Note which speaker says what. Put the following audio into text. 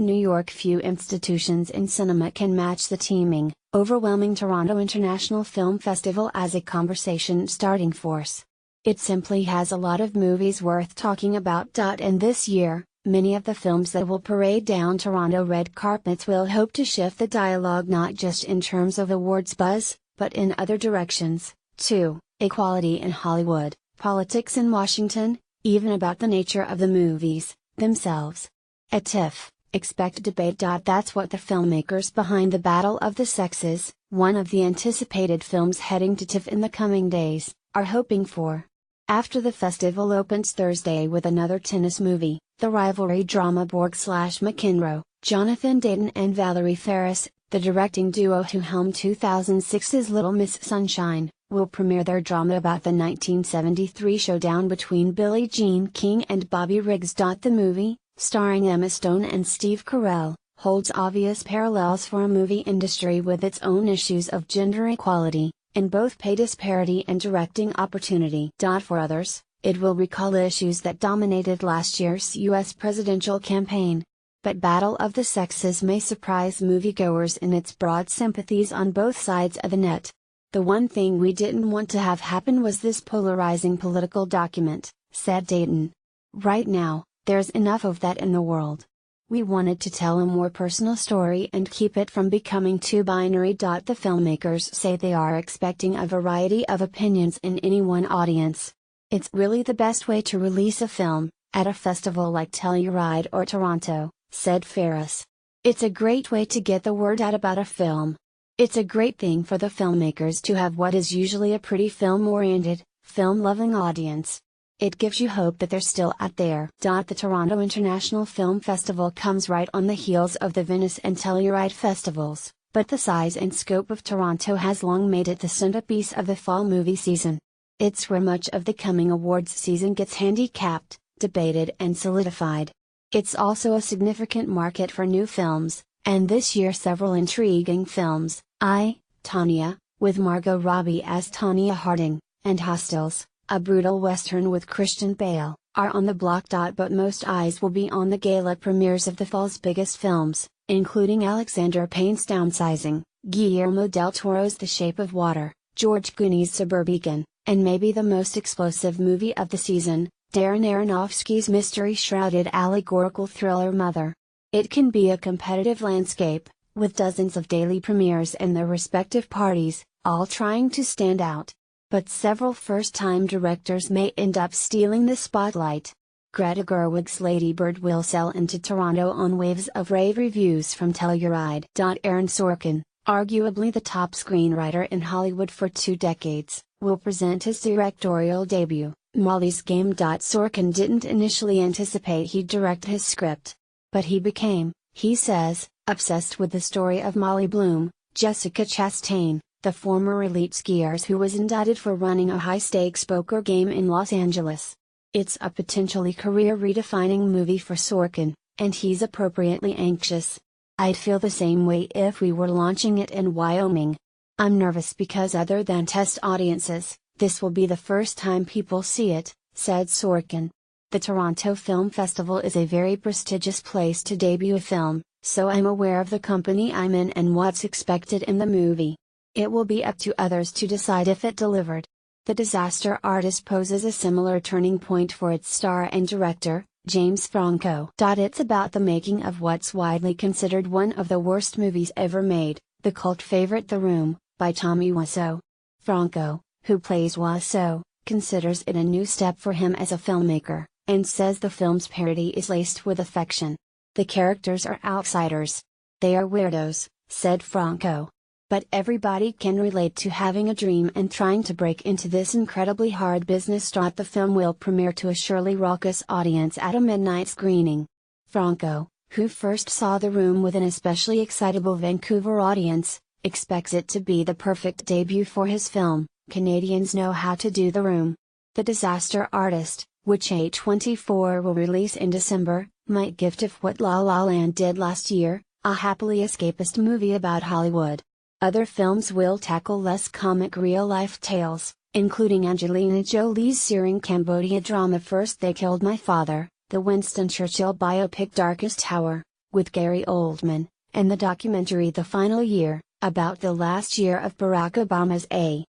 Speaker 1: New York. Few institutions in cinema can match the teeming, overwhelming Toronto International Film Festival as a conversation starting force. It simply has a lot of movies worth talking about. And this year, many of the films that will parade down Toronto red carpets will hope to shift the dialogue not just in terms of awards buzz, but in other directions, too: equality in Hollywood, politics in Washington, even about the nature of the movies themselves. At TIFF, expect debate. That's what the filmmakers behind The Battle of the Sexes, one of the anticipated films heading to TIFF in the coming days, are hoping for. After the festival opens Thursday with another tennis movie, the rivalry drama Borg/McEnroe, Jonathan Dayton and Valerie Faris, the directing duo who helmed 2006's Little Miss Sunshine, will premiere their drama about the 1973 showdown between Billie Jean King and Bobby Riggs. The movie, starring Emma Stone and Steve Carell, holds obvious parallels for a movie industry with its own issues of gender equality, in both pay disparity and directing opportunity. For others, it will recall issues that dominated last year's U.S. presidential campaign. But Battle of the Sexes may surprise moviegoers in its broad sympathies on both sides of the net. The one thing we didn't want to have happen was this polarizing political document, said Dayton. Right now, there's enough of that in the world. We wanted to tell a more personal story and keep it from becoming too binary. The filmmakers say they are expecting a variety of opinions in any one audience. It's really the best way to release a film, at a festival like Telluride or Toronto, said Faris. It's a great way to get the word out about a film. It's a great thing for the filmmakers to have what is usually a pretty film-oriented, film-loving audience. It gives you hope that they're still out there. The Toronto International Film Festival comes right on the heels of the Venice and Telluride festivals, but the size and scope of Toronto has long made it the centerpiece of the fall movie season. It's where much of the coming awards season gets handicapped, debated and solidified. It's also a significant market for new films, and this year several intriguing films, Tonya, with Margot Robbie as Tonya Harding, and Hostiles, a brutal western with Christian Bale, are on the block. But most eyes will be on the gala premieres of the fall's biggest films, including Alexander Payne's Downsizing, Guillermo del Toro's The Shape of Water, George Clooney's Suburbicon, and maybe the most explosive movie of the season, Darren Aronofsky's mystery-shrouded allegorical thriller Mother. It can be a competitive landscape, with dozens of daily premieres and their respective parties, all trying to stand out. But several first-time directors may end up stealing the spotlight. Greta Gerwig's Lady Bird will sail into Toronto on waves of rave reviews from Telluride. Aaron Sorkin, arguably the top screenwriter in Hollywood for 2 decades, will present his directorial debut, Molly's Game. Sorkin didn't initially anticipate he'd direct his script. But he became, he says, obsessed with the story of Molly Bloom, Jessica Chastain, the former elite skier who was indicted for running a high-stakes poker game in Los Angeles. It's a potentially career-redefining movie for Sorkin, and he's appropriately anxious. I'd feel the same way if we were launching it in Wyoming. I'm nervous because other than test audiences, this will be the first time people see it, said Sorkin. The Toronto Film Festival is a very prestigious place to debut a film, so I'm aware of the company I'm in and what's expected in the movie. It will be up to others to decide if it delivered. The Disaster Artist poses a similar turning point for its star and director, James Franco. It's about the making of what's widely considered one of the worst movies ever made, the cult favorite The Room, by Tommy Wiseau. Franco, who plays Wiseau, considers it a new step for him as a filmmaker, and says the film's parody is laced with affection. The characters are outsiders. They are weirdos, said Franco. But everybody can relate to having a dream and trying to break into this incredibly hard business. The film will premiere to a surely raucous audience at a midnight screening. Franco, who first saw The Room with an especially excitable Vancouver audience, expects it to be the perfect debut for his film. Canadians know how to do The Room. The Disaster Artist, which A24 will release in December, might give TIFF what La La Land did last year, a happily escapist movie about Hollywood. Other films will tackle less comic real-life tales, including Angelina Jolie's searing Cambodia drama First They Killed My Father, the Winston Churchill biopic Darkest Hour, with Gary Oldman, and the documentary The Final Year, about the last year of Barack Obama's